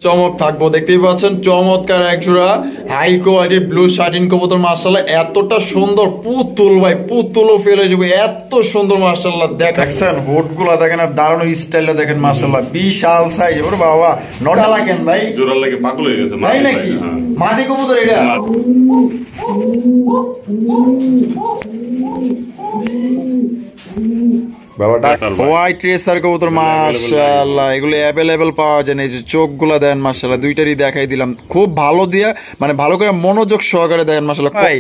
চমক থাকবো দেখতেই পাচ্ছেন চমৎকার একজোড়া হাই কোয়ালিটির ব্লু শার্টিন কবুতর মাশাআল্লাহ এতটা সুন্দর পুতুল ভাই পুতুলও ফেলে যাবে এত সুন্দর মাশাআল্লাহ দেখেন হোটগুলা দেখেন আর দারুণ স্টাইলটা দেখেন মাশাআল্লাহ বিশাল সাইজ ওরে বাবা নটা লাগেন ভাই জোড়া লাগে পাগল হয়ে গেছে ভাই নাকি মাদি কবুতর এটা হোয়াইট রেসার কবুতর মাশাআল্লাহ এগুলো অ্যাভেলেবেল পাওয়া যায় না এই যে চোখগুলা দেন মাশাআল্লাহ দুইটারই দেখাই দিলাম খুব ভালো দিয়া মানে ভালো করে মনোযোগ সহকারে দেখেন মাশাআল্লাহ ভাই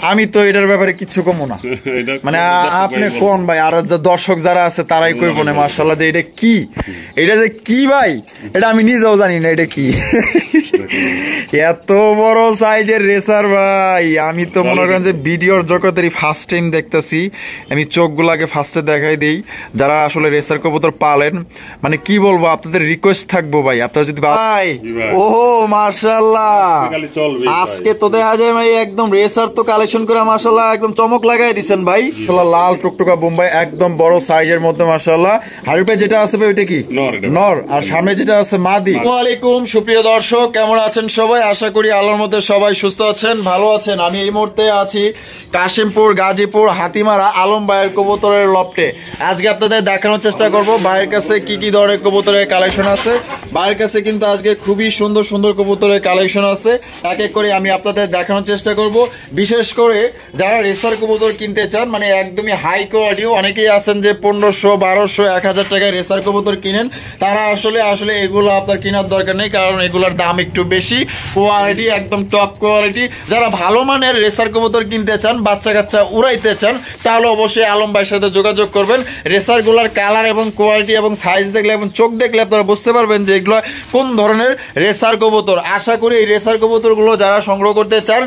আমি তো এটার ব্যাপারে কিছু কমো না মানে আপনি কোন ভাই আর দর্শক যারা আছে তারাই কইব না মাশাআল্লাহ যে এটা কি এটা যে কি ভাই এটা আমি নিজেও জানি না এটা কি এত বড় সাইজের রেসার ভাই আমি তো মনে করেন যে ভিডিওর জগতেরই ফার্স্ট টাইম দেখতেছি আমি চোখগুলাকে ফার্স্টে দেখাই দিই যারা আসলে রেসার কবুতর পালেন মানে কি বলবো আপনাদের রিকোয়েস্ট থাকবো ভাই আপনারা যদি ভাই ও মাশাআল্লাহ আজকে তো দেখা যায় ভাই একদম রেসার তো কালেকশন করে মাশাআল্লাহ একদম চমক লাগাই দিবেন ভাই মাশাআল্লাহ লাল টুকটুকা বোম্বাই একদম বড় সাইজের মধ্যে মাশাআল্লাহ হারুপে যেটা আছে ভাই ওইটা কি নর আর সামনে যেটা আছে মাদি আসসালামু আলাইকুম সুপ্রিয় দর্শক কেমন আছেন সবাই আশা করি আল্লাহর মধ্যে সবাই সুস্থ আছেন ভালো আছেন আমি এই মুহূর্তে আছি কাশিমপুর গাজীপুর হাতিমারা আলম ভাইয়ের কবুতরের লফটে আজকে আপনাদের দেখানোর চেষ্টা করব ভাইয়ের কাছে কি কি ধরনের কবুতরের কালেকশন আছে ভাইয়ের কাছে কিন্তু আজকে খুবই সুন্দর সুন্দর কবুতরের কালেকশন আছে এক এক করে আমি আপনাদের দেখানোর চেষ্টা করব বিশেষ করে যারা রেসার কবুতর কিনতে চান মানে একদমই হাই কোয়ালিটি অনেকেই আছেন যে 1500 1200 1000 টাকায় রেসার কবুতর কিনেন তারা আসলে এগুলো আপনার কেনার দরকার নেই কারণ এগুলোর দাম একটু বেশি কোয়ালিটি একদম টপ কোয়ালিটি যারা ভালো মানের রেসার কবুতর কিনতে চান বাচ্চা কাচ্চা উড়াইতে চান তাহলে অবশ্যই আলম ভাইয়ের সাথে যোগাযোগ করবেন রেসার গুলার কালার এবং কোয়ালিটি এবং সাইজ দেখলে এবং চোখ দেখলে আপনারা বুঝতে পারবেন যে এগুলো কোন ধরনের রেসার কবুতর আশা করি এই রেসার কবুতরগুলো যারা সংগ্রহ করতে চান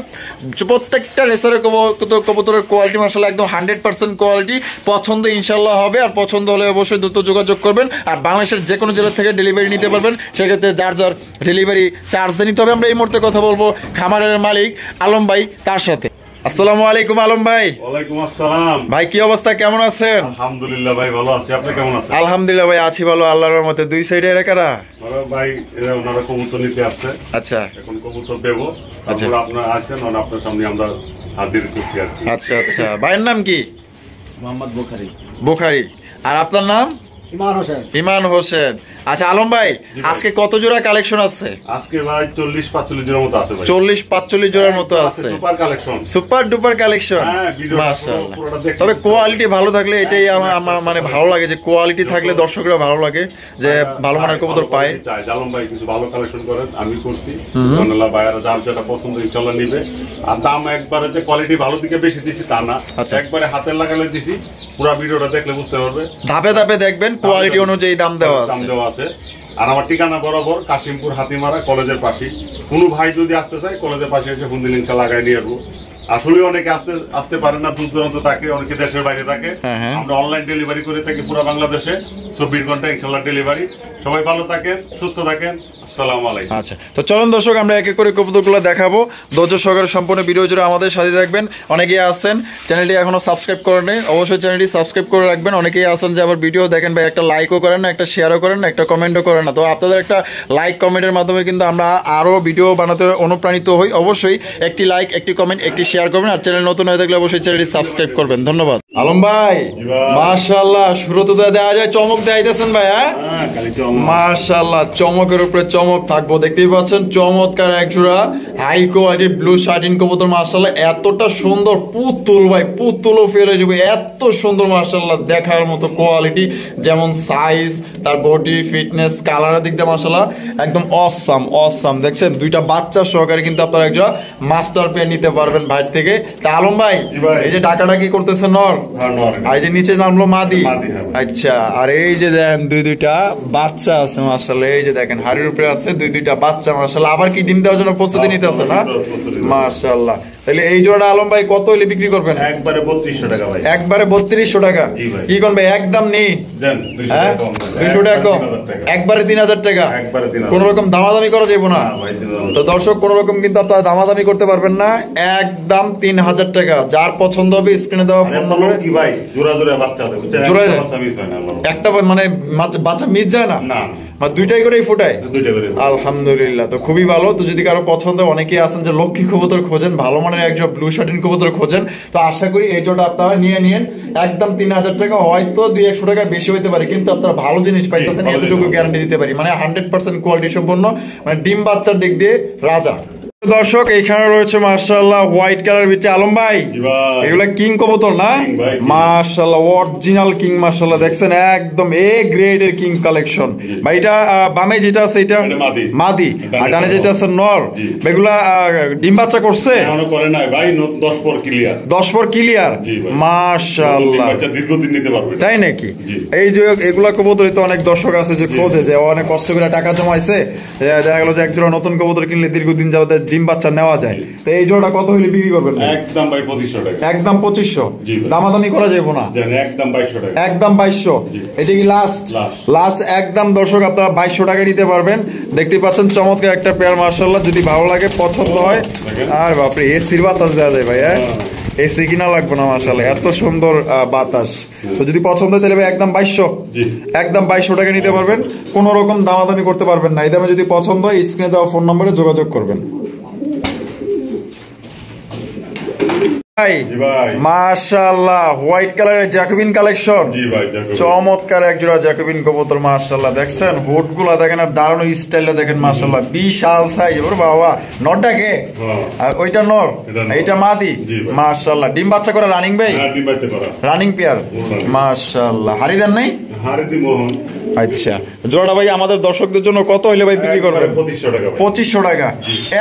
প্রত্যেকটা রেসার কবুতরের কোয়ালিটি মাশাআল্লাহ একদম 100% কোয়ালিটি পছন্দ ইনশাআল্লাহ হবে আর পছন্দ হলে অবশ্যই দ্রুত যোগাযোগ করবেন আর বাংলাদেশের যে কোনো জেলা থেকে ডেলিভারি নিতে পারবেন সেক্ষেত্রে যার যার ডেলিভারি চার্জ দিয়ে নিতে হবে আমরা এই মুহূর্তে কথা বলবো খামারের মালিক আলম ভাই তার সাথে আসসালামু আলাইকুম আলম ভাই ওয়ালাইকুম আসসালাম ভাই কি অবস্থা কেমন আছেন আলহামদুলিল্লাহ ভাই ভালো আছি আপনি কেমন আছেন আলহামদুলিল্লাহ ভাই আছি ভালো আল্লাহর রহমতে দুই সাইডে এরাকারা ভাই এরা ওনারা কবুতর নিতে আসছে আচ্ছা এখন কবুতর দেবো তারপর আপনারা আসেন আর আপনার সামনে আমরা হাজির করছি আচ্ছা আচ্ছা ভাইয়ের নাম কি মোহাম্মদ বুখারী আর আপনার নাম ইমান হোসেন আচ্ছা আলম ভাই আজকে কত জোড়া কালেকশন আছে আজকে ভাই 40-45 জোড়ার মতো আছে ভাই 40-45 জোড়ার মতো আছে super collection super duper collection মাশাআল্লাহ তবে কোয়ালিটি ভালো থাকলে এটাই আমার মানে ভালো লাগে যে কোয়ালিটি থাকলে দর্শকরা ভালো লাগে যে ভালো মানের কবুতর পায় চাই আলম ভাই কিছু ভালো কালেকশন করেন আমি করছি ধন্যবাদ ভাইরা যার যেটা পছন্দ ইনশাআল্লাহ নিবে আর দাম একবারে যে কোয়ালিটি ভালো দিকে বেশি দিছি তা না একবারে হাতে লাগালে দিছি পুরো ভিডিওটা দেখলে বুঝতে পারবে ধাপে ধাপে দেখবেন কোয়ালিটি অনুযায়ী দাম দেওয়া আছে আর আমার ঠিকানা বরাবর কাশিমপুর হাতিমারা কলেজের পাশে কোনো ভাই যদি আসতে চায় কলেজের পাশে এসে ফোন লিংকটা লাগাই নিয়ে আসবো আসলে অনেকে আসতে পারেন না দূর দূরান্ত থাকে অনেকে দেশের বাইরে থাকে আমরা অনলাইন ডেলিভারি করে থাকি পুরো বাংলাদেশে 24 ঘন্টা ইনশাআল্লাহ ডেলিভারি সবাই ভালো থাকেন সুস্থ থাকেন আসসালামু আলাইকুম আচ্ছা তো চলুন দর্শক আমরা এক এক করে কবুতরগুলো দেখাবো ধৈর্য সহকারে সম্পূর্ণ ভিডিও জুড়ে আমাদের সাথে থাকবেন অনেকেই আছেন চ্যানেলটি এখনো সাবস্ক্রাইব করেন নাই অবশ্যই চ্যানেলটি সাবস্ক্রাইব করে রাখবেন অনেকেই আছেন যে আবার ভিডিও দেখেন ভাই একটা লাইকও করেন না একটা শেয়ারও করেন না একটা কমেন্টও করেন না তো আপনাদের একটা লাইক কমেন্টের মাধ্যমে কিন্তু আমরা আরো ভিডিও বানাতে অনুপ্রাণিত হই অবশ্যই একটি লাইক একটি কমেন্ট একটি শেয়ার করবেন আর চ্যানেল নতুন হয়ে থাকলে অবশ্যই চ্যানেলটি সাবস্ক্রাইব করবেন ধন্যবাদ আলম ভাই মাশাআল্লাহ শুরুতে দেওয়া যায় চমক দেখাইতেছেন ভাই হ্যাঁ মাশাআল্লাহ চমকের উপরে চমক থাকবো দেখতেই পাচ্ছেন চমৎকার একজোড়া হাই কোয়ালিটির ব্লু শার্টিন কবুতর মাশাআল্লাহ এতটা সুন্দর পুতুল ভাই পুতুলও ফেলে যাবে এত সুন্দর মাশাআল্লাহ দেখার মতো কোয়ালিটি যেমন সাইজ তার বডি ফিটনেস কালারের দিক দিয়ে মাশাআল্লাহ একদম অসাম দেখছেন দুইটা বাচ্চা সহকারে কিন্তু আপনারা একজোড়া মাস্টার পেয়ার নিতে পারবেন ভাই থেকে তা আলম ভাই এই যে ডাকাডাকি করতেছে নর আর এই যে নিচে নামলো মাদি আচ্ছা আর এই যে দেন দুইটা বাচ্চা আছে মাশাআল্লাহ এই যে দেখেন হাড়ির উপরে আছে দুইটা বাচ্চা মাশাআল্লাহ আবার কি ডিম দেওয়ার জন্য প্রস্তুতি নিতে আছে না মাশাআল্লাহ তাহলে এই জোড়াটা আলম ভাই কত হলে বিক্রি করবেন একবারে 3200 টাকা ভাই একবারে 3200 টাকা কি কোন ভাই একদম নেই দেন 200 টাকা কম একবারে 3000 টাকা কোন রকম দামাদামি করা যাবে না তো দর্শক কোন রকম কিন্তু আপনারা দামাদামি করতে পারবেন না একদম 3000 টাকা যার পছন্দ হবে স্ক্রিনে দেওয়া ফোন নম্বরে করে কি ভাই জোড়া জোড়া বাচ্চা দেয়, জোড়া বাচ্চা মিস হয় না, একটা মানে বাচ্চা মিস যায় না, না মানে দুইটাই করেই ফোটায়। দুইটা করে। আলহামদুলিল্লাহ, তো খুবই ভালো। তো যদি কারো পছন্দ, অনেকেই আছেন যে লক্ষ্মী কবুতর খোঁজেন, ভালো মানের একজন ব্লু শার্টিন কবুতর খোঁজেন, তো আশা করি এই জোড়া আপনারা নিয়ে নিন। একদম 3000 টাকা, হয়তো 200 টাকা বেশি হইতে পারে, কিন্তু আপনারা ভালো জিনিস পাইতেছেন, এতটুকু গ্যারান্টি দিতে পারি। মানে 100% কোয়ালিটি সম্পন্ন, মানে ডিম বাচ্চার দিক দিয়ে রাজা। দর্শক এইখানে রয়েছে মাশাআল্লাহ হোয়াইট কালার ভিতরে আলম ভাই, এগুলা কিং কবুতর না? মাশাআল্লাহ অরিজিনাল কিং, মাশাআল্লাহ দেখছেন একদম এ গ্রেড এর কিং কালেকশন ভাই। এটা বামে যেটা আছে এটা মাদি, আর ডানে যেটা আছে নর। এগুলা ডিম বাচ্চা করছে? এখনো করে নাই ভাই, 10 পর ক্লিয়ার। 10 পর ক্লিয়ার, মাশাআল্লাহ, দীর্ঘদিন নিতে পারবে। তাই নাকি? এই যে এগুলা কবুতরই তো অনেক দর্শক আছে যে খোঁজে, যে অনেক কষ্ট করে টাকা জমাইছে, দেখা গেল যে একজোড়া নতুন কবুতর কিনলে দীর্ঘদিন যাবত ডিম বাচ্চা নেওয়া যায়। তো এই জোড়া কত হইলে বিক্রি করবেন? একদম ভাই 2500 টাকা। একদম 2500, দামাদামি করা যাবে না? একদম 2200 টাকা। একদম 2200, এটা কি লাস্ট? একদম দর্শক আপনারা 2200 টাকা নিতে পারবেন। দেখতে পাচ্ছেন চমৎকার একটা পেয়ার, মাশাআল্লাহ। যদি ভালো লাগে, পছন্দ হয়, আর বাপরে এসির বাতাস দেওয়া যায় ভাই, এসি কিনা লাগবে না, মাশাআল্লাহ এত সুন্দর বাতাস। তো যদি পছন্দ হয় তাহলে ভাই একদম 2200, একদম 2200 টাকা নিতে পারবেন, কোন রকম দামাদামি করতে পারবেন না। এই দামে যদি পছন্দ হয় স্ক্রিনে দেওয়া ফোন নম্বরে যোগাযোগ করবেন। মাশাআল্লাহ হোয়াইট কালারের জ্যাকোবিন কালেকশন, চমৎকার এক জোড়া জ্যাকোবিন কবুতর, মাশাআল্লাহ দেখছেন হুড গুলা দেখেন, আর দারুণ স্টাইলটা দেখেন, মাশাআল্লাহ বিশাল সাইজ। ওর বাবা, নরটাকে ওইটা নর, এইটা মাদি, মাশাআল্লাহ। ডিম বাচ্চা করা রানিং ভাই? ডিম বাচ্চা করা রানিং পেয়ার, মাশাআল্লাহ। হারি দেন নাই? হারিদি মোহন। আচ্ছা, জোড়াটা ভাই আমাদের দর্শকদের জন্য কত হইলে ভাই বিক্রি করবেন? 2500 টাকা। 2500 টাকা,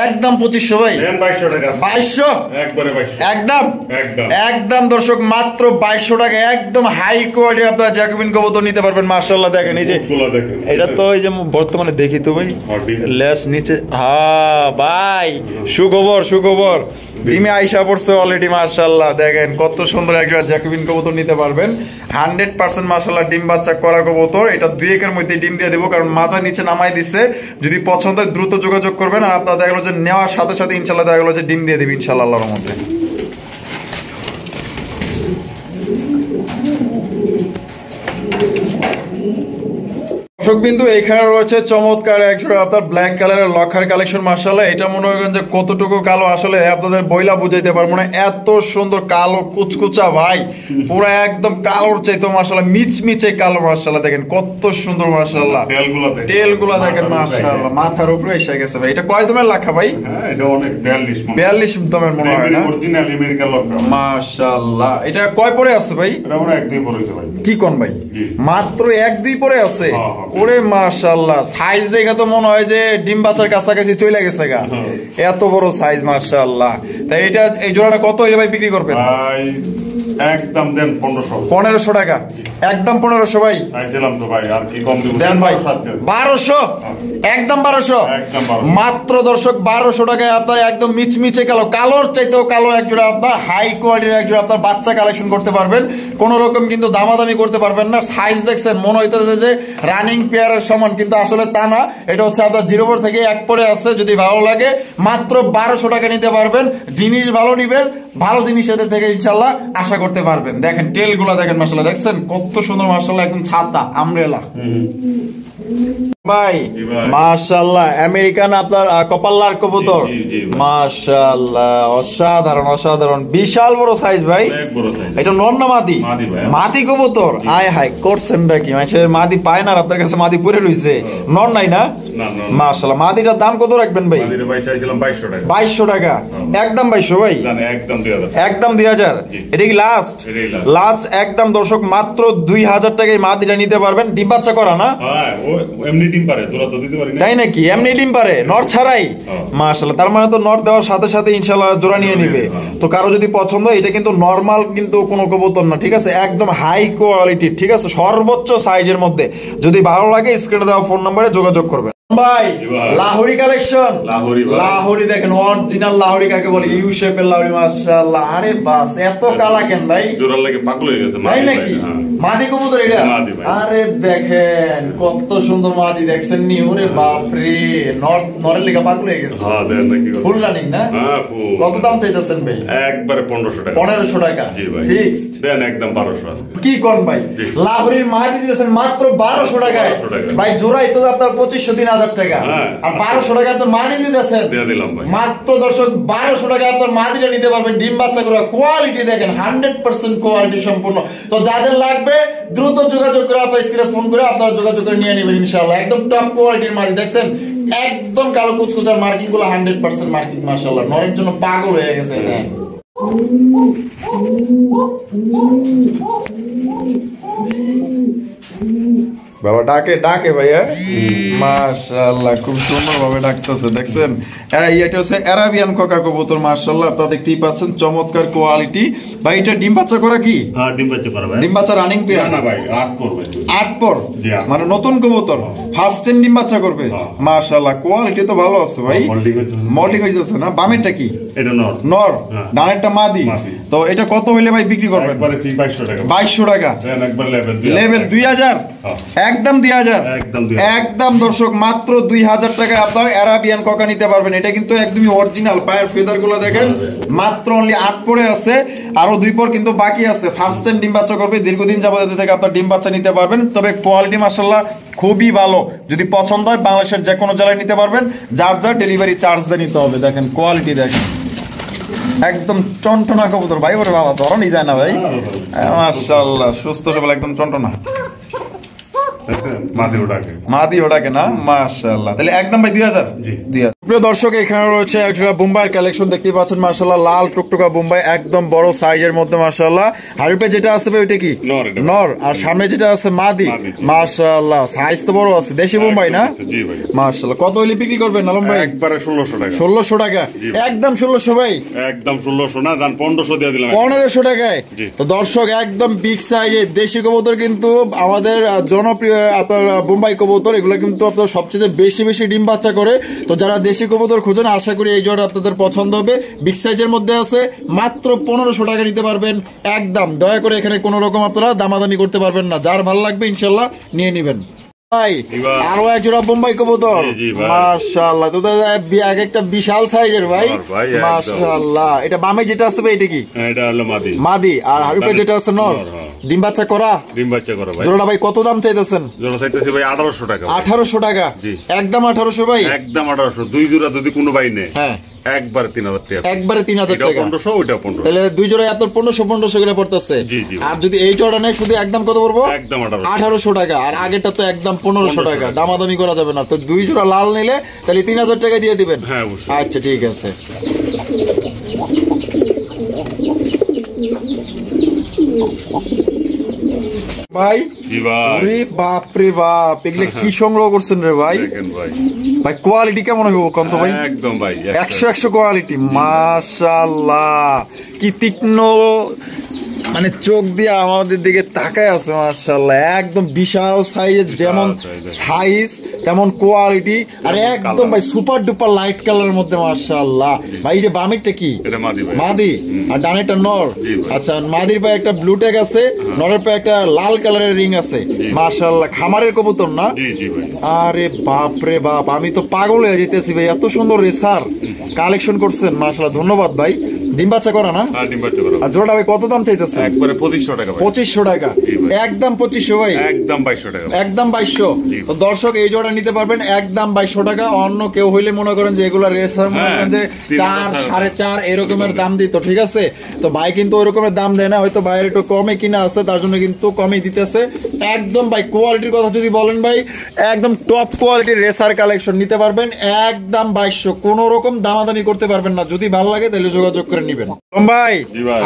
একদম 2500 ভাই। 2200 টাকা। 2200, একবারে 2200, একদম একদম দর্শক মাত্র 2200 টাকা, একদম হাই কোয়ালিটি আপনারা জ্যাকোবিন কবুতর নিতে পারবেন, মাশাআল্লাহ। দেখেন এই যে এটা তো এই যে বর্তমানে দেখি তো ভাই লেস নিচে, হ্যাঁ ভাই সুখবর, ডিমে আইসা পড়ছে অলরেডি, মাশাআল্লাহ। দেখেন কত সুন্দর একটা জ্যাকোবিন কবুতর নিতে পারবেন, 100% মাশাআল্লাহ ডিম বাচ্চা করা কবুতর। এটা 2-1 মধ্যে ডিম দিয়ে দেবো, কারণ মাজা নিচে নামাই দিচ্ছে। যদি পছন্দ হয় দ্রুত যোগাযোগ করবেন, আর আপনারা দেখা গেল যে নেওয়ার সাথে সাথে ইনশাআল্লাহ দেখা গেল যে ডিম দিয়ে দেবে ইনশাআল্লাহ আল্লাহর মধ্যে। দর্শকবিন্দু এখানে রয়েছে চমৎকার একজোড়া আপনার ব্ল্যাক কালারের লক্ষার কালেকশন, মাশাআল্লাহ। এটা মনে করেন যে কতটুকু কালো আসলে আপনাদের বইলা বুঝাইতে পারবো না, এত সুন্দর কালো কুচকুচা ভাই, পুরো একদম কালোর চাইতো মাশাআল্লাহ, মিচমিচে কালো, মাশাআল্লাহ। দেখেন কত সুন্দর, মাশাআল্লাহ। টেলগুলা দেখেন, মাশাআল্লাহ, মাথার উপরে এসে গেছে ভাই। এটা কয় দমের লাখা ভাই? এটা অনেক 42 দমের মনে হয় না? অরিজিনাল আমেরিকান লক্ষা, মাশাআল্লাহ। এটা কয় পরে আছে ভাই? এটা আমরা 1-2 পরে আছে ভাই। কি কোন ভাই, মাত্র 1-2 পরে আছে? ওরে মাশাআল্লাহ, সাইজ দেখে তো মনে হয় যে ডিম বাচ্চার কাছাকাছি চলে গেছে গা, এত বড় সাইজ, মাশাআল্লাহ। তাই এটা এই জোড়াটা কত হইলে ভাই বিক্রি করবেন? ভাই একদম দেন 1500 টাকা, একদম 1500 ভাই। চাইছিলাম তো ভাই, আর কি কম দিব? দেন ভাই 1200, একদম 1200, মাত্র দর্শক 1200 টাকায় আপনার একদম মিচমিচে কালোর চাইতেও কালো একজোড়া আপনার হাই কোয়ালিটির একজোড়া আপনার বাচ্চা কালেকশন করতে পারবেন, কোন রকম কিন্তু দামাদামি করতে পারবেন না। সাইজ দেখছেন মনে হইতেছে যে রানিং পেয়ারের সমান, কিন্তু আসলে তা না। এটা হচ্ছে আপনার 0 থেকে 1 পরে আছে। যদি ভালো লাগে মাত্র 1200 টাকা নিতে পারবেন। জিনিস ভালো নিবেন, ভালো জিনিস এদের থেকে ইনশাআল্লাহ আশা করতে পারবেন। দেখেন টেল গুলা দেখেন, মাশাআল্লাহ দেখছেন কত সুন্দর, মাশাআল্লাহ একদম ছাতা আমব্রেলা ভাই, মাশাআল্লাহ। আমেরিকান আপনার কপাল্লার কবুতর, মাশাআল্লাহ, অসাধারণ, বিশাল বড় সাইজ ভাই। এটা নর না মাদি? মাদি কবুতর, আয় হায় করছেনটা কি? মাদি পায় না আপনার কাছে, মাদি পরে রইছে, নর নাই না? মাশাআল্লাহ। মাদিটার দাম কত রাখবেন ভাই? 2200 টাকা, একদম 2200 ভাই, একদম 2000। এটা কি লাস্ট? একদম দর্শক মাত্র 2000 টাকায় মাদিটা নিতে পারবেন। ডিম বাচ্চা করা না? তাই নাকি? এমনি ডিম পারে নর ছাড়াই? মাশাআল্লাহ, তার মানে তো নর দেওয়ার সাথে সাথে ইনশাআল্লাহ জোড়া নিয়ে নিবে। তো কারো যদি পছন্দ, এটা কিন্তু নরমাল কিন্তু কোনো কবুতর না, ঠিক আছে, একদম হাই কোয়ালিটির, ঠিক আছে, সর্বোচ্চ সাইজের মধ্যে। যদি ভালো লাগে স্ক্রিনে দেওয়া ফোন নম্বরে যোগাযোগ করবেন ভাই। লাহোরি কালেকশন, লাহোরি দেখেন, অরিজিনাল লাহোরি কাকে বলে, ইউ শেপের লাহোরি, মাশাআল্লাহ। আরে বাস, এত কালা কেন ভাই? জোড়ার লাগে পাগল হয়ে গেছে, তাই নাকি? মাদি কবুতর এটা? আরে দেখেন কত সুন্দর মাদি দেখছেন নি, ওরে বাপরে, নরের লেগা পাগল হয়ে গেছে। ফুল রানিং না? কত দাম চাইতেছেন ভাই? একবারে 1500 টাকা। 1500 টাকা ফিক্সড দেন, একদম 1200 আছে। কি কোন ভাই, লাহোরের মাদি দিতেছেন মাত্র 1200 টাকায় ভাই, জোড়াই তো আপনার 2500 3000 টাকা, আর 1200 টাকা আপনার মাদি দিতেছেন মাত্র। দর্শক 1200 টাকা আপনার মাদিটা নিতে পারবেন, ডিম বাচ্চা করে, কোয়ালিটি দেখেন 100% কোয়ালিটি সম্পূর্ণ। তো যাদের লাগবে দ্রুত যোগাযোগ করে আপনার স্ক্রিনে ফোন করে আপনারা যোগাযোগ করে নিয়ে নেবেন ইনশাআল্লাহ। একদম টপ কোয়ালিটির মাদি দেখছেন, একদম কালো কুচকুচার মার্কিং গুলো 100% মার্কিং, মাশাআল্লাহ নরের জন্য পাগল হয়ে গেছে দেখেন। বাবা ডাকে ডাকে ভাইয়া, মাশাআল্লাহ খুব সুন্দর ভাবে ডাকতেছে দেখছেন। এটা হচ্ছে আরাবিয়ান কোকা কবুতর, মাশাআল্লাহ আপনারা দেখতেই পাচ্ছেন, চমৎকার কোয়ালিটি। ভাই এটা ডিম বাচ্চা করা কি? হ্যাঁ ডিম বাচ্চা করা ভাই। ডিম বাচ্চা রানিং পেয়ার না ভাই, 8 পড়বে। 8 পর মানে নতুন কবুতর, ফার্স্ট টাইম ডিম বাচ্চা করবে, মাশাআল্লাহ কোয়ালিটি তো ভালো আছে ভাই। মল্টিং হইছে না? বামেরটা কি? এটা নর। নর, ডানেরটা মাদি। তো এটা কত হইলে ভাই বিক্রি করবেন? একবারে 2200 টাকা। 2200 টাকা দেন, একবার লেভেল 2000, একদম 2000, একদম দর্শক মাত্র 2000 টাকায় আপনার আরাবিয়ান কোকা নিতে পারবেন। এটা কিন্তু একদমই অরিজিনাল, পায়ের ফেদার গুলো দেখেন, মাত্র অনলি 8 পরে আছে, আরো 2 পর কিন্তু বাকি আছে। ফার্স্ট টাইম ডিম বাচ্চা করবে, দীর্ঘদিন যাবত এতে থেকে আপনার ডিম বাচ্চা নিতে পারবেন। তবে কোয়ালিটি মাশাআল্লাহ খুবই ভালো, যদি পছন্দ হয় বাংলাদেশের যে কোনো জেলায় নিতে পারবেন, যার যার ডেলিভারি চার্জ দিয়ে নিতে হবে। দেখেন কোয়ালিটি দেখেন, একদম টনটনা কবুতর ভাই, ওরে বাবা ধরনই যায় না ভাই, মাশাআল্লাহ সুস্থ সবল একদম টনটনা। মাদি ওটাকে না, মাশাআল্লাহ। তাহলে একদম ভাই 2000। জি 2000। প্রিয় দর্শক এখানে রয়েছে একটা বোম্বাইয়ের কালেকশন দেখতে পাচ্ছেন, মাশাআল্লাহ লাল টুকটুকা বোম্বাই, একদম বড় সাইজের মধ্যে মাশাআল্লাহ। হাড়িপে যেটা আছে ভাই ওইটা কি? নর। আর সামনে যেটা আছে মাদি, মাশাআল্লাহ সাইজ তো বড় আছে, দেশি বোম্বাই না? জি ভাই মাশাআল্লাহ। কত হইলে বিক্রি করবেন আলম ভাই? একবারে 1600 টাকা। 1600 টাকা, একদম 1600 ভাই, একদম 1600 না, জান 1500 দিয়ে দিলাম। 1500 টাকায়। তো দর্শক একদম বিগ সাইজের দেশি কবুতর কিন্তু আমাদের জনপ্রিয় আপনার বোম্বাই কবুতর, এগুলো কিন্তু আপনার সবচেয়ে বেশি বেশি ডিম বাচ্চা করে। তো যারা দেশি কবুতর খুঁজেন আশা করি এই জোড়া আপনাদের পছন্দ হবে। বিগ সাইজের মধ্যে আছে, মাত্র 1500 টাকা নিতে পারবেন একদম। দয়া করে এখানে কোনো রকম আপনারা দামাদামি করতে পারবেন না, যার ভালো লাগবে ইনশাল্লাহ নিয়ে নেবেন। আরো এক জোড়া বোম্বাই কবুতর, মাশাআল্লাহ তো এক একটা বিশাল সাইজের ভাই, মাশাআল্লাহ। এটা বামে যেটা আছে ভাই এটা কি? এটা হলো মাদি। মাদি। আর হারুপে যেটা আছে নর, ডিম বাচ্চা করা। ডিম বাচ্চা করা ভাই। জোড়াটা ভাই কত দাম চাইতেছেন? জোড়া চাইতেছি ভাই 1800 টাকা। 1800 টাকা, একদম 1800 ভাই, একদম 1800। দুই জোড়া যদি কোনো ভাই নেয়, হ্যাঁ একবারে 3000 টাকা। একবারে 3000 টাকা। 1500 ওইটা 1500। তাহলে দুই জোড়া এত 1500 করে পড়তেছে। আর যদি এই জোড়া নেয় শুধু একদম কত পড়বো? একদম 1800 টাকা। আর আগেরটা তো একদম 1500 টাকা, দামাদামি করা যাবে না। তো দুই জোড়া লাল নিলে তাহলে 3000 টাকা দিয়ে দিবেন। হ্যাঁ অবশ্যই। আচ্ছা ঠিক আছে। ভাই ওরে বাপ রে বাপ, এগুলো কি সংগ্রহ করছেন রে ভাই? দেখেন ভাই, ভাই কোয়ালিটি কেমন হবে কত ভাই? একদম ভাই 100 কোয়ালিটি, মাশাআল্লাহ। কি তীক্ষ্ণ মানে চোখ দিয়ে আমাদের দিকে তাকায় আছে, মাশাআল্লাহ একদম বিশাল সাইজ, যেমন সাইজ তেমন কোয়ালিটি, আর একদম ভাই সুপার ডুপার লাইট কালারের মধ্যে, মাশাআল্লাহ। ভাই এই যে বামেরটা কি? এটা মাদি ভাই। মাদি। আর ডানেরটা নর। আচ্ছা মাদির পায়ে একটা ব্লু ট্যাগ আছে, নরের পায়ে একটা লাল কালারের রিং আছে, মাশাআল্লাহ। খামারের কবুতর না? জি জি ভাই। আরে বাপ রে বাপ, আমি তো পাগল হয়ে যেতেছি ভাই, এত সুন্দর রেসার কালেকশন করছেন, মাশাআল্লাহ ধন্যবাদ ভাই। ডিম বাচ্চা করা না? হ্যাঁ ডিম বাচ্চা করা। আর জোড়াটা ভাই কত দাম চাইতেছে? একবারে 2500 টাকা ভাই। 2500 টাকা, একদম 2500 ভাই, একদম 2200 টাকা, একদম 2200। তো দর্শক এই জোড়া নিতে পারবেন একদম 2200 টাকা। অন্য কেউ হইলে মনে করেন যে এগুলা রেসার মনে করেন যে 4 4.5 এরকমের দাম দিত, ঠিক আছে? তো ভাই কিন্তু ওই রকমের দাম দেয় না, হয়তো ভাইয়ের একটু কমে কিনা আছে তার জন্য কিন্তু কমে দিতেছে একদম। ভাই কোয়ালিটির কথা যদি বলেন ভাই, একদম টপ কোয়ালিটির রেসার কালেকশন নিতে পারবেন একদম 2200, কোনো রকম দামাদামি করতে পারবেন না। যদি ভালো লাগে তাহলে যোগাযোগ করে নেবেন ভাই।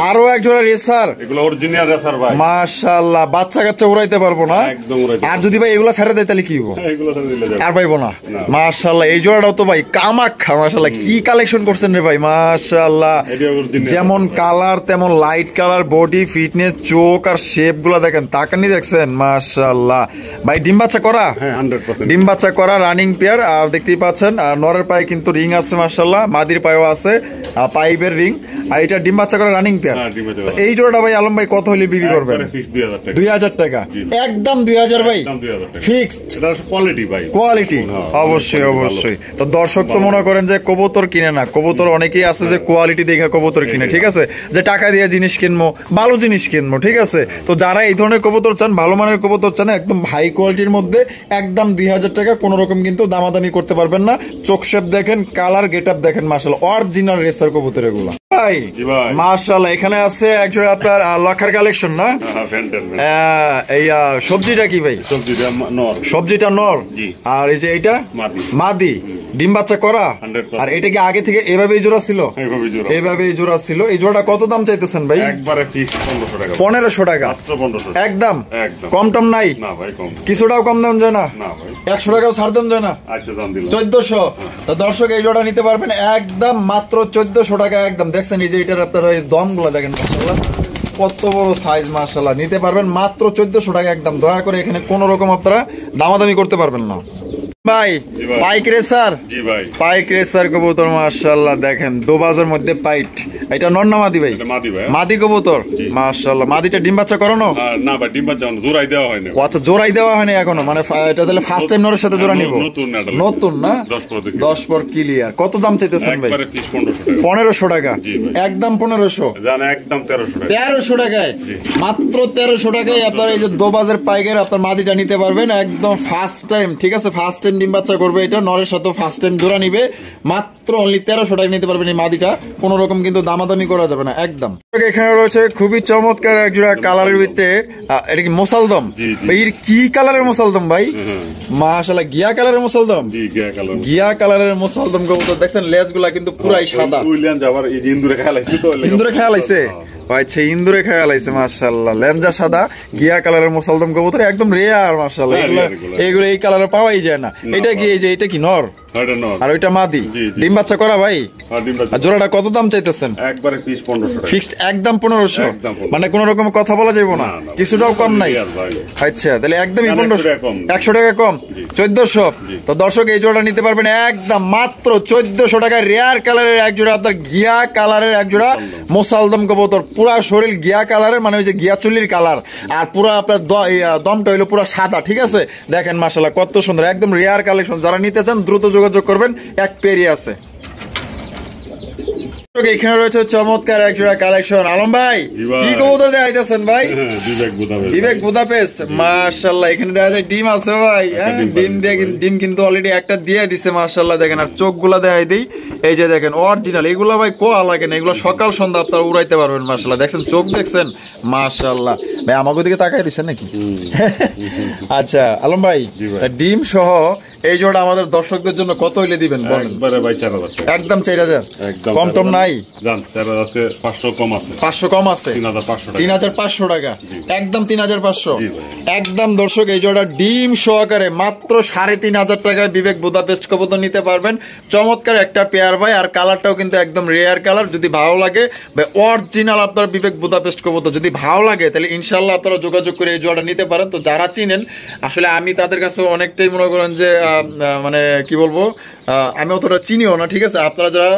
আরো এক জোড়া রেসার, এগুলো অরিজিনাল রেসার ভাই, মাশাআল্লাহ। বাচ্চা কাচ্চা উড়াইতে পারবো না একদম। আর যদি ভাই এগুলা ছেড়ে দেয় তাহলে কি হবো? এগুলো ছেড়ে দিলে যাবে, আর পাইবো না, মাশাআল্লাহ। এই জোড়াটাও তো ভাই কামাখ্যা, মাশাআল্লাহ কি কালেকশন করছেন রে ভাই, মাশাআল্লাহ। যেমন কালার তেমন লাইট কালার, বডি ফিটনেস, চোখ আর শেপ গুলা দেখেন, তাকানি দেখছেন, মাশাআল্লাহ। ভাই ডিম বাচ্চা করা? হ্যাঁ 100% ডিম বাচ্চা করা, রানিং পেয়ার। আর দেখতেই পাচ্ছেন আর নরের পায়ে কিন্তু রিং আছে, মাশাআল্লাহ। মাদির পায়েও আছে পাইপের রিং। আর এটা ডিম বাচ্চা করে রানিং পেয়ার। এই জোড়াটা ভাই আলম ভাই কত হলে বিক্রি করবেন? 2000 টাকা একদম। 2000 ভাই ফিক্সড। কোয়ালিটি ভাই, কোয়ালিটি অবশ্যই অবশ্যই। তো দর্শক তো মনে করেন যে কবুতর কিনে না, কবুতর অনেকেই আছে যে কোয়ালিটি দেখে কবুতর কিনে, ঠিক আছে, যে টাকা দিয়ে জিনিস কিনবো, ভালো জিনিস কিনবো, ঠিক আছে। তো যারা এই ধরনের কবুতর চান, ভালো মানের কবুতর চান একদম হাই কোয়ালিটির মধ্যে, একদম 2000 টাকা, কোন রকম কিন্তু দামাদামি করতে পারবেন না। চোখ শেপ দেখেন, কালার গেট আপ দেখেন, মাশাআল্লাহ অরিজিনাল রেসার কবুতর এগুলো ভাই মাশাআল্লাহ। এখানে আছে একজন আপনার লক্ষার কালেকশন না? এই সবজিটা কি ভাই? সবজিটা নর। আর এই যে এটা মাদি, ডিম বাচ্চা করা। আর এটা কি আগে থেকে এভাবেই জোড়া ছিল? এইভাবেই জোড়া ছিল। এই জোড়াটা কত দাম চাইতেছেন ভাই? 1500 টাকা একদম। কম টম নাই? কিছুটাও কম দাম যায় না? 100 টাকাও ছাড় দাম যায় না? 1400। তো দর্শক এই জোড়া নিতে পারবেন একদম মাত্র 1400 টাকা একদম। দেখছেন এই যে এটার আপনার দম গুলা দেখেন মাশাআল্লাহ কত বড় সাইজ, মাশাআল্লাহ নিতে পারবেন মাত্র 1400 টাকা একদম। দয়া করে এখানে কোন রকম আপনারা দামাদামি করতে পারবেন না ভাই। পাইক রেসার, পাইক রেসার কবুতর মাশাআল্লাহ দেখেন দোবাজের মধ্যে পাইট। এটা নর না মাদি ভাই? মাদি কবুতর মাশাআল্লাহ। মাদিটা ডিম বাচ্চা করানো? না ভাই, ডিম বাচ্চা জোড়াই দেওয়া হয়নি। আচ্ছা জোড়াই দেওয়া হয়নি এখনো, মানে এটা তাহলে ফার্স্ট টাইম নরের সাথে জোড়া নিব? নতুন না? 10 পর ক্লিয়ার। কত দাম চাইতেছেন ভাই? 1500 টাকা একদম। 1500 একদম। 1300 টাকায় মাত্র 1300 টাকায় আপনার এই যে দোবাজের পাইকের আপনার মাদিটা নিতে পারবেন একদম ফার্স্ট টাইম, ঠিক আছে। ফার্স্ট টাইম ডিম বাচ্চা করবে, এটা নরের সাথে ফার্স্ট টাইম জোড়া নিবে, মাত্র অনলি 1300 টাকা নিতে পারবেন এই মাদিটা। কোন রকম কিন্তু দামাদামি করা যাবে না একদম। এখানে রয়েছে খুবই চমৎকার এক জোড়া কালারের ভিতরে, এটা কি মোসালদম? এর কি কালারের মোসালদম ভাই? মাশাআল্লাহ গিয়া কালারের মোসালদম। গিয়া কালারের মোসালদম কবুতর দেখছেন, লেজগুলা কিন্তু পুরাই সাদা। ইন্দুরে খেয়ালাইছে আচ্ছা, ইন্দুরে খেয়ালাইছে মাশাআল্লাহ। লেঞ্জা সাদা গিয়া কালারের মোসালদম কবুতর একদম রেয়ার মাশাআল্লাহ। এগুলো এই কালারে পাওয়াই যায় না। এটা কি এই যে এটা কি নর আর ওইটা মাদি? ডিম বাচ্চা করা ভাই? জোড়াটা কত দাম চাইতেছেন? একবারে 1500 টাকা ফিক্সড একদম। 1500 মানে কোন রকম কথা বলা যাবে না, কিছুটাও কম নাই? আচ্ছা তাহলে একদমই 1500, 100 টাকা কম 1400। তো দর্শক এই জোড়াটা নিতে পারবেন একদম মাত্র 1400 টাকায়। রেয়ার কালারের এক জোড়া আপনার গিয়া কালারের এক জোড়া মোসালদম কবুতর, পুরা শরীর গিয়া কালারের, মানে ওই যে গিয়া চুল্লির কালার, আর পুরা আপনার দমটা হইলো পুরা সাদা, ঠিক আছে। দেখেন মাশাআল্লাহ কত সুন্দর একদম রেয়ার কালেকশন। যারা নিতে চান দ্রুত যোগাযোগ করবেন, এক পেরি আছে। এখানে রয়েছে চমৎকার এক জোড়া কালেকশন। আলম ভাই কি কবুতর দেখাইতেছেন ভাই? বিবেক বুদাপেস্ট মাশাআল্লাহ। এখানে দেখা যায় ডিম আছে ভাই, ডিম কিন্তু অলরেডি একটা দিয়ে দিছে মাশাআল্লাহ। দেখেন আর চোখগুলা দেখাই দিই, এই যে দেখেন অরিজিনাল। এগুলো ভাই কোয়া লাগে না, এগুলো সকাল সন্ধ্যা আপনারা উড়াইতে পারবেন মাশাআল্লাহ। দেখছেন চোখ দেখছেন মাশাআল্লাহ। ভাই আমাকে দিকে তাকাই দিচ্ছেন নাকি? আচ্ছা আলম ভাই ডিম সহ এই জোড়া আমাদের দর্শকদের জন্য কত হইলে দিবেন বলেন? একদম 4000 কম টম নাই? 500 কম আছে। 500 কম আছে? 3500 টাকা একদম। 3500 একদম। দর্শক এই জোড়া ডিম সহকারে মাত্র 3500 টাকায় বিবেক বুদাপেস্ট কবুতর নিতে পারবেন। চমৎকার একটা পেয়ার ভাই, আর কালারটাও কিন্তু একদম রেয়ার কালার। যদি ভালো লাগে ভাই অরিজিনাল আপনার বিবেক বুদাপেস্ট কবুতর, যদি ভালো লাগে তাহলে ইনশাআল্লাহ আপনারা যোগাযোগ করে এই জোড়াটা নিতে পারেন। তো যারা চিনেন আসলে আমি তাদের কাছে অনেকটাই মনে করেন যে মানে কি বলবো, আমি অতটা চিনিও না, ঠিক আছে। আপনারা যারা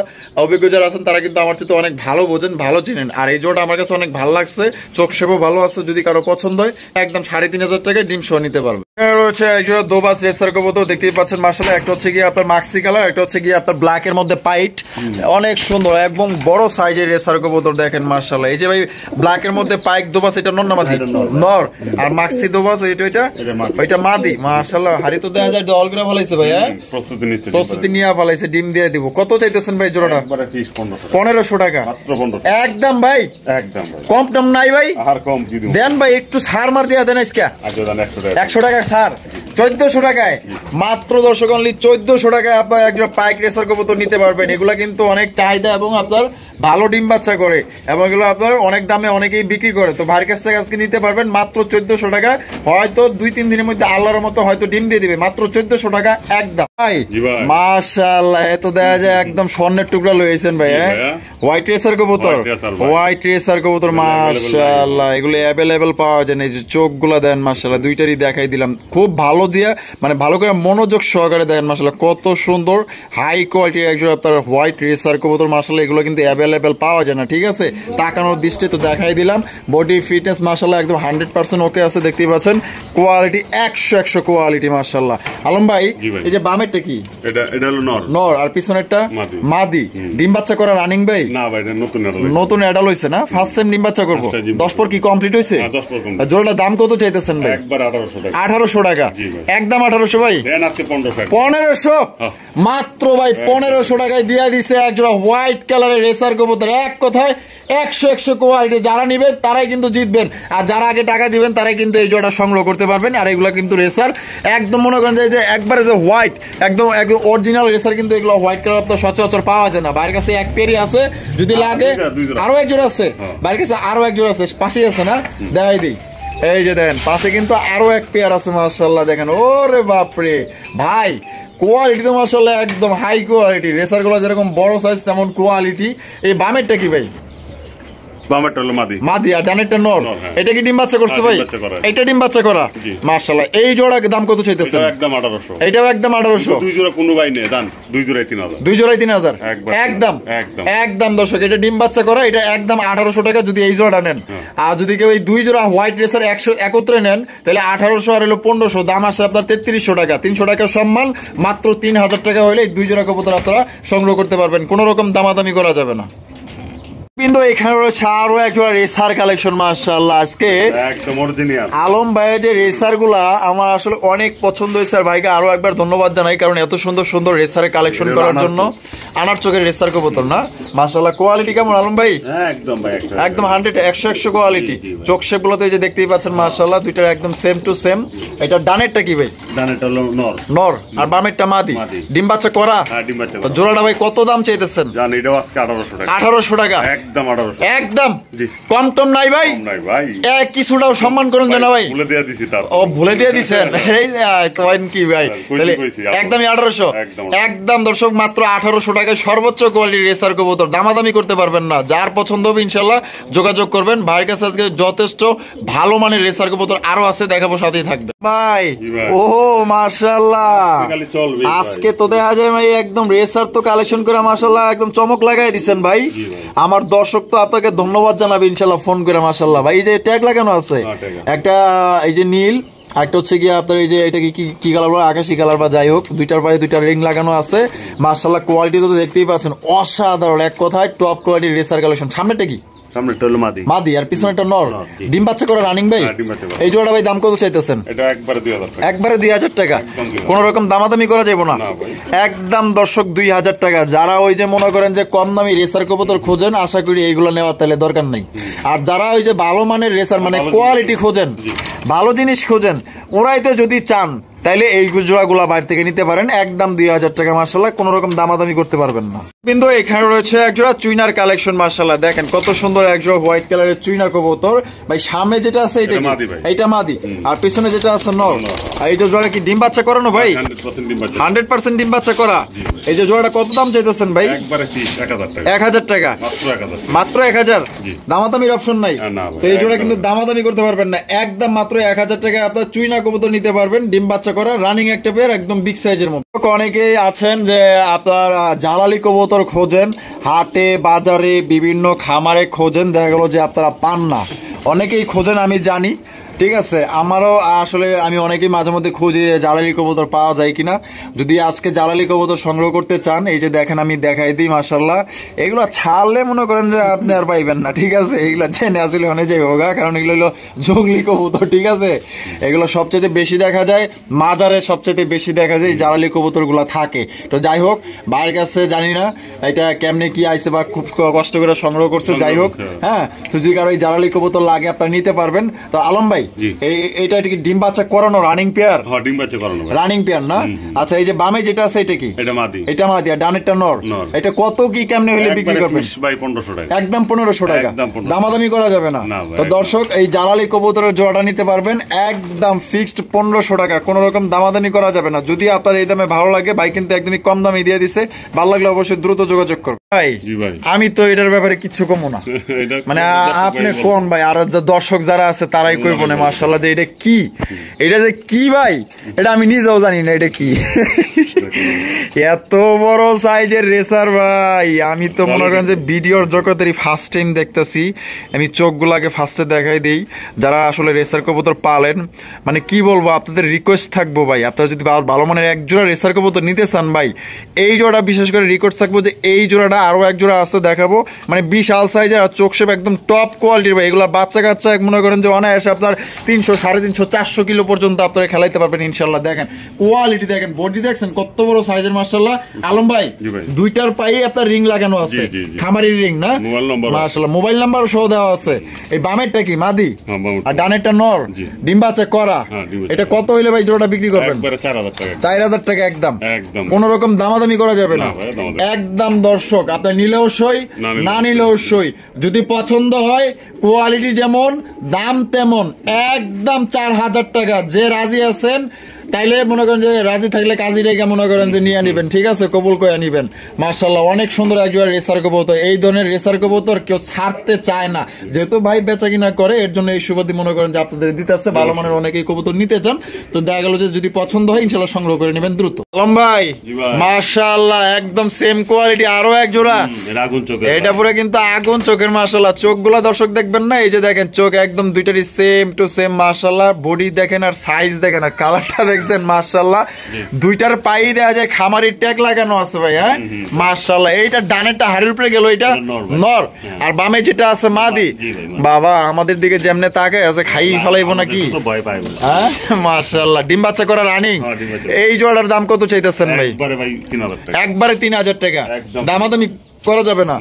অভিজ্ঞ যারা আছেন তারা কিন্তু আমার চেয়ে অনেক ভালো বোঝেন, ভালো চিনেন। আর এই জোড়াটা আমার কাছে অনেক ভালো লাগছে, চোখ শেপও ভালো আছে। যদি কারো পছন্দ হয় একদম 3500 টাকায় ডিম সহ নিতে পারবে। রয়েছে একজন দোবাস রেসার কবুতর দেখতেই পাচ্ছেন মাশাআল্লাহ। একটা হচ্ছে গিয়ে আপনার মাক্সি কালার, একটা হচ্ছে গিয়ে আপনার ব্ল্যাক এর মধ্যে পাইট, অনেক সুন্দর এবং বড় সাইজের রেসার কবুতর দেখেন মাশাআল্লাহ। এই যে ভাই ব্ল্যাক এর মধ্যে পাইক দোবাস, এটা নর না মাদি? নর। আর মাক্সি দোবাস ওইটা মাদি মাশাআল্লাহ। হাড়ি তো দেখা যায় দল করে ফলাইছে ভাই, প্রস্তুতি নিয়ে ফলাইছে, ডিম দিয়ে দিব। কত চাইতেছেন ভাই জোড়াটা? 1500 টাকা একদম ভাই। কম টম নাই ভাই? দেন ভাই একটু ছাড় মার দিয়া দেন আজকে। 100 টাকা ছাড়, 1400 টাকায় মাত্র। দর্শক অনলি 1400 টাকায় আপনার একজন পাইক রেসার কবুতর নিতে পারবেন। এগুলা কিন্তু অনেক চাহিদা এবং আপনার ভালো ডিম বাচ্চা করে, এবং এগুলো আপনার অনেক দামে অনেকেই বিক্রি করে। তো ভাইয়ের কাছ থেকে আজকে নিতে পারবেন মাত্র 1400 টাকা। হয়তো 2-3 দিনের মধ্যে আল্লাহর মতো হয়তো ডিম দিয়ে দিবে, মাত্র 1400 টাকা একদম। ভাই মাশাআল্লাহ এত দেখা যায় একদম স্বর্ণের টুকরা লইছেন ভাই। হোয়াইট রেসার কবুতর, হোয়াইট রেসার কবুতর মাশাআল্লাহ। এগুলো অ্যাভেলেবেল পাওয়া যায় না। এই যে চোখগুলা দেন মাশাআল্লাহ, দুইটারই দেখাই দিলাম খুব ভালো দিয়ে, মানে ভালো করে মনোযোগ সহকারে দেখেন মাশাআল্লাহ কত সুন্দর হাই কোয়ালিটির একজন আপনার হোয়াইট রেসার কবুতর মাশাআল্লাহ। এগুলো কিন্তু অ্যাভেলেবেল পাওয়া যায় না, ঠিক আছে। তাকানোর দৃষ্টি তো দেখাই দিলাম, বডি ফিটনেস মাশাআল্লাহ একদম 100% ওকে আছে, দেখতেই পাচ্ছেন। কোয়ালিটি 100 কোয়ালিটি মাশাআল্লাহ। আলম ভাই এই যে বামেরটা কি? এটা হলো নর। নর, আর পিছনেরটা মাদি। ডিম বাচ্চা করা রানিং ভাই? না ভাই, এটা নতুন অ্যাডাল হইছে না, ফার্স্ট টাইম ডিম বাচ্চা করব। 10 পর কি কমপ্লিট হইছে? 10 পর কমপ্লিট। জোড়াটার দাম কত চাইতেছেন ভাই? একবার 1800 টাকা। 1800 টাকা একদম। 1800 ভাই দেন আজকে 1500 টাকা। 1500 মাত্র ভাই, 1500 টাকায় দিয়ে দিছে এক জোড়া হোয়াইট কালারের রেসার কবুতর। এক কথায় 100 কোয়ালিটি। যারা নিবে তারাই কিন্তু জিতবেন, আর যারা আগে টাকা দিবেন তারাই কিন্তু এই জোড়াটা সংগ্রহ করতে পারবেন। আর এগুলা কিন্তু রেসার একদম মনে করেন যে একবারে যে হোয়াইট, একদম অরিজিনাল রেসার, কিন্তু এগুলো হোয়াইট কালার আপনার সচরাচর পাওয়া যায় না। বাইরের কাছে এক পেয়ারই আছে, যদি লাগে আরো এক জোড়া আছে। বাইরের কাছে আরো এক জোড়া আছে, পাশেই আছে না, দেখাই দিই। এই যে দেখেন পাশে কিন্তু আরো এক পেয়ার আছে মাশাআল্লাহ, দেখেন। ওরে বাপরে ভাই, কোয়ালিটি তো মাশাআল্লাহ একদম হাই কোয়ালিটি। রেসার গুলো যেরকম বড় সাইজ তেমন কোয়ালিটি। এই বামেরটা কি ভাই? বামেরটা হলো মাদি। মাদি, আর ডানেরটা নর। এটা কি ডিম বাচ্চা করছে ভাই? এটা ডিম বাচ্চা করা মাশাআল্লাহ। এই জোড়া দাম কত চাইতেছেন? একদম 1800। এটাও একদম 1800। দুই জোড়া কোনো ভাই নেই, দান দুই জোড়াই 3000। দুই জোড়াই 3000 একদম একদম। দর্শক এটা ডিম বাচ্চা করা, এটা একদম 1800 টাকা যদি এই জোড়া নেন। আর যদি কেউ এই দুই জোড়া হোয়াইট রেসার 100 একত্রে নেন তাহলে 1800 আর হলো 1500, দাম আসে আপনার 3300 টাকা। 300 টাকা সম্মান, মাত্র 3000 টাকা হলে এই দুই জোড়া কবুতর আপনারা সংগ্রহ করতে পারবেন, কোনো রকম দামাদামি করা যাবে না। কিন্তু এখানে রয়েছে আরো একটা রেসার কালেকশন মাশাআল্লাহ। আজকে একদম অরিজিনাল আলম ভাইয়ের যে রেসার গুলা আমার আসলে অনেক পছন্দ হয়েছে, আর ভাইকে আরো একবার ধন্যবাদ জানাই, কারণ এত সুন্দর সুন্দর রেসারের কালেকশন করার জন্য। আনার চোখের রেসার কবুতর না মাশাআল্লাহ। কোয়ালিটি কেমন আলম ভাই? একদম ভাই একদম 100 কোয়ালিটি। চোখ শেপ গুলো তো এই যে দেখতেই পাচ্ছেন মাশাআল্লাহ, দুইটার একদম সেম টু সেম। এটা ডানেরটা কি ভাই? ডানেরটা হলো নর। নর, আর বামেরটা মাদি। ডিম বাচ্চা করা? হ্যাঁ, ডিম বাচ্চা করা। জোড়াটা ভাই কত দাম চাইতেছেন? জান এটাও আজকে 1800 টাকা। 1800 টাকা একদম 1800 একদম। কম টম নাই ভাই? নাই ভাই, কিছুটাও সম্মান করুন জানা ভাই। ভুলে দিয়ে দিছি তার। ও ভুলে দিয়ে দিছেন। এই কয়েন কি ভাই, তাহলে একদমই 1800 একদম। দর্শক মাত্র 1800 টাকায় সর্বোচ্চ কোয়ালিটি রেসার কবুতর, দামাদামি করতে পারবেন না। যার পছন্দ হবে ইনশাআল্লাহ যোগাযোগ করবেন। ভাইয়ের কাছে আজকে যথেষ্ট ভালো মানের রেসার কবুতর আরো আছে, দেখাবো, সাথেই থাকবে ভাই। ও মাশাআল্লাহ, আজকে তো দেখা যায় ভাই একদম রেসার তো কালেকশন করে মাশাআল্লাহ একদম চমক লাগাই দিচ্ছেন ভাই। আমার দর্শক তো আপনাকে ধন্যবাদ জানাবে ইনশাআল্লাহ ফোন করে মাশাআল্লাহ। ভাই এই যে ট্যাগ লাগানো আছে একটা, এই যে নীল, একটা হচ্ছে কি আপনার এই যে এটা কি কালার বলে, আকাশি কালার বা যাই হোক, দুইটার পায়ে দুইটা রিং লাগানো আছে মাশাআল্লাহ। কোয়ালিটি তো দেখতেই পাচ্ছেন অসাধারণ, এক কথায় টপ কোয়ালিটির রেসার কালেকশন। সামনেটা কি? সামনেটা হলো মাদি। মাদি, আর পিছনেটা নর। ডিম বাচ্চা করা রানিং ভাই? এই জোড়াটা ভাই দাম কত চাইতেছেন? এটা একবারে 2000 টাকা। একবারে 2000 টাকা, কোন রকম দামাদামি করা যাবে না একদম। দর্শক 2000 টাকা। যারা ওই যে মনে করেন যে কম দামি রেসার কবুতর খোঁজেন, আশা করি এইগুলো নেওয়ার তাহলে দরকার নেই। আর যারা ওই যে ভালো মানের রেসার মানে কোয়ালিটি খোঁজেন, ভালো জিনিস খোঁজেন, ওরাইতে যদি চান তাইলে এই জোড়াগুলা বাইরে থেকে নিতে পারেন, একদম 2000 টাকা মাশাআল্লাহ, কোন রকম দামাদামি করতে পারবেন না। কিন্তু এখানে রয়েছে এক জোড়া চুইনার কালেকশন মাশাআল্লাহ, দেখেন কত সুন্দর এক জোড়া হোয়াইট কালারের চুইনা কবুতর ভাই। সামনে যেটা আছে এটা এইটা মাদি, আর পিছনে যেটা আছে নর। আর এই যে জোড়া কি ডিম বাচ্চা করানো ভাই? 100% ডিম বাচ্চা করা। এই যে জোড়াটা কত দাম চাইতেছেন ভাই? একবারে 1000 টাকা। 1000 টাকা মাত্র 1000। দামাদামির অপশন নাই তো এই জোড়া কিন্তু দামাদামি করতে পারবেন না, একদম মাত্র 1000 টাকায় আপনার চুইনা কবুতর নিতে পারবেন, ডিম বাচ্চা করা রানিং একটা পেয়ার, একদম বিগ সাইজের মতো। অনেকেই আছেন যে আপনার জালালি কবুতর খোঁজেন, হাটে বাজারে বিভিন্ন খামারে খোঁজেন, দেখা গেল যে আপনারা পান না। অনেকেই খোঁজেন আমি জানি, ঠিক আছে। আমারও আসলে আমি অনেকেই মাঝে মধ্যে খুঁজি জালালি কবুতর পাওয়া যায় কিনা। যদি আজকে জালালি কবুতর সংগ্রহ করতে চান, এই যে দেখেন আমি দেখাই দিই মাশাআল্লাহ, এগুলো ছাড়লে মনে করেন যে আপনি আর পাইবেন না, ঠিক আছে। এগুলো চেনে আসলে অনেক যাই হোক, কারণ এগুলো হলো জঙ্গলি কবুতর, ঠিক আছে। এগুলো সবচেয়ে বেশি দেখা যায় মাজারে, সবচেয়ে বেশি দেখা যায় জালালি কবুতর গুলা থাকে। তো যাই হোক, বাইরের কাছে জানি না এটা কেমনে কি আইছে বা খুব কষ্ট করে সংগ্রহ করছে, যাই হোক। হ্যাঁ, তো যদি কারো এই জালালি কবুতর লাগে আপনারা নিতে পারবেন। তো আলম ভাই এইটা কি ডিম বাচ্চা করানো রানিং পেয়ার? হ্যাঁ, ডিম বাচ্চা করানো রানিং পেয়ার না? আচ্ছা, এই যে বামে যেটা আছে এটা কি? এটা মাদি। এটা মাদি, আর ডানেরটা নর। এটা কত কি কেমনে হলে বিক্রি করবেন? ভাই 1500 টাকা। একদম 1500 টাকা, দামাদামি করা যাবে না। তো দর্শক এই জালালি কবুতরের জোড়াটা নিতে পারবেন একদম ফিক্সড 1500 টাকা, কোন রকম দামাদামি করা যাবে না। যদি আপনার এই দামে ভালো লাগে, ভাই কিন্তু একদমই কম দামে দিয়ে দিছে। ভালো লাগলে অবশ্যই দ্রুত যোগাযোগ করবেন। ভাই আমি তো এটার ব্যাপারে কিছু কমো না, মানে আপনি কোন ভাই, আর দর্শক যারা আছে তারাই কইব না মাশাআল্লাহ যে এটা কি, এটা যে কি ভাই এটা আমি নিজেও জানি না এটা কি। এত বড় সাইজের রেসার ভাই, আমি তো মনে করেন যে ভিডিওর জগতেরই ফার্স্ট টাইম দেখতেছি। আমি চোখগুলাকে ফার্স্টে দেখাই দিই, যারা আসলে রেসার কবুতর পালেন, মানে কি বলবো, আপনাদের রিকোয়েস্ট থাকবো ভাই, আপনারা যদি ভালো মানের এক জোড়া রেসার কবুতর নিতে চান ভাই, এই জোড়া বিশেষ করে রিকোয়েস্ট থাকবো যে এই জোড়াটা, আরো এক জোড়া আছে দেখাবো, মানে বিশাল সাইজের আর চোখ শেপ একদম টপ কোয়ালিটির ভাই। এগুলা বাচ্চা কাচ্চা মনে করেন যে অনায়াসে আপনার 300, 350, 400 কিলো পর্যন্ত আপনারা খেলাইতে পারবেন ইনশাল্লাহ। দেখেন কোয়ালিটি, দেখেন বডি দেখছেন কত বড় সাইজের মাশাআল্লাহ। আলম ভাই দুইটার পায়ে আপনার রিং লাগানো আছে, খামারি রিং না মাশাআল্লাহ, মোবাইল নাম্বার সহ দেওয়া আছে। এই বামেরটা কি মাদি আর ডানেরটা নর, ডিম বাচ্চা করা। এটা কত হইলে ভাই জোড়াটা বিক্রি করবেন? 4000 টাকা একদম, কোন রকম দামাদামি করা যাবে না একদম। দর্শক আপনার নিলেও সই, না নিলেও সই, যদি পছন্দ হয় কোয়ালিটি যেমন দাম তেমন, একদম 4000 টাকা। যে রাজি আছেন তাইলে মনে করেন যে রাজি থাকলে কাজী রেখে মনে করেন যে নিয়ে নিবেন, ঠিক আছে, কবুল করে নিবেন। মাশাআল্লাহ অনেক সুন্দর একজোড়া রেসার কবুতর। এই ধরনের রেসার কবুতর কেউ ছাড়তে চায় না, যেহেতু ভাই বেচা কিনা করে, এর জন্য এই সুবাদে মনে করেন যে আপনাদের দিতে আছে। ভালো মানের অনেকেই কবুতর নিতে চান, তো দেখা গেল যে যদি পছন্দ হয় ইনশাআল্লাহ সংগ্রহ করে নেবেন দ্রুত। আলম ভাই মাশাআল্লাহ একদম সেম কোয়ালিটি আরো এক জোড়া, এটা পুরো কিন্তু আগুন চোখের মাশাআল্লাহ। চোখগুলা দর্শক দেখবেন না, এই যে দেখেন চোখ একদম দুইটারই সেম টু সেম মাশাআল্লাহ। বডি দেখেন আর সাইজ দেখেন আর কালারটা দেখছেন মাশাআল্লাহ। দুইটার পায়ে দেখা যায় খামারি ট্যাগ লাগানো আছে ভাই। হ্যাঁ মাশাআল্লাহ। এইটা ডানেরটা হাড়ির উপরে গেল, এটা নর, আর বামে যেটা আছে মাদি। বাবা আমাদের দিকে যেমনে তাকায় আছে খাই ফেলাইবো নাকি? হ্যাঁ মাশাআল্লাহ। ডিম বাচ্চা করা রানিং। এই জোড়ার দাম কত চাইতেছেন ভাই? একবারে 3000 টাকা, দামাদামি করা যাবে না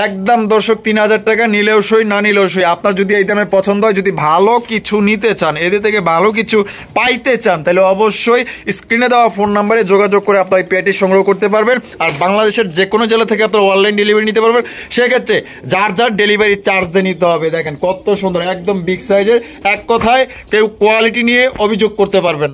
একদম। দর্শক 3000 টাকা, নিলেও সই, না নিলেও সই। আপনার যদি এই দামে পছন্দ হয়, যদি ভালো কিছু নিতে চান, এদের থেকে ভালো কিছু পাইতে চান, তাহলে অবশ্যই স্ক্রিনে দেওয়া ফোন নাম্বারে যোগাযোগ করে আপনার পেটি সংগ্রহ করতে পারবেন। আর বাংলাদেশের যে কোনো জেলা থেকে আপনার অনলাইন ডেলিভারি নিতে পারবেন। সেক্ষেত্রে যার যার ডেলিভারি চার্জ দিয়ে নিতে হবে। দেখেন কত সুন্দর একদম বিগ সাইজের, এক কথায় কেউ কোয়ালিটি নিয়ে অভিযোগ করতে পারবেন।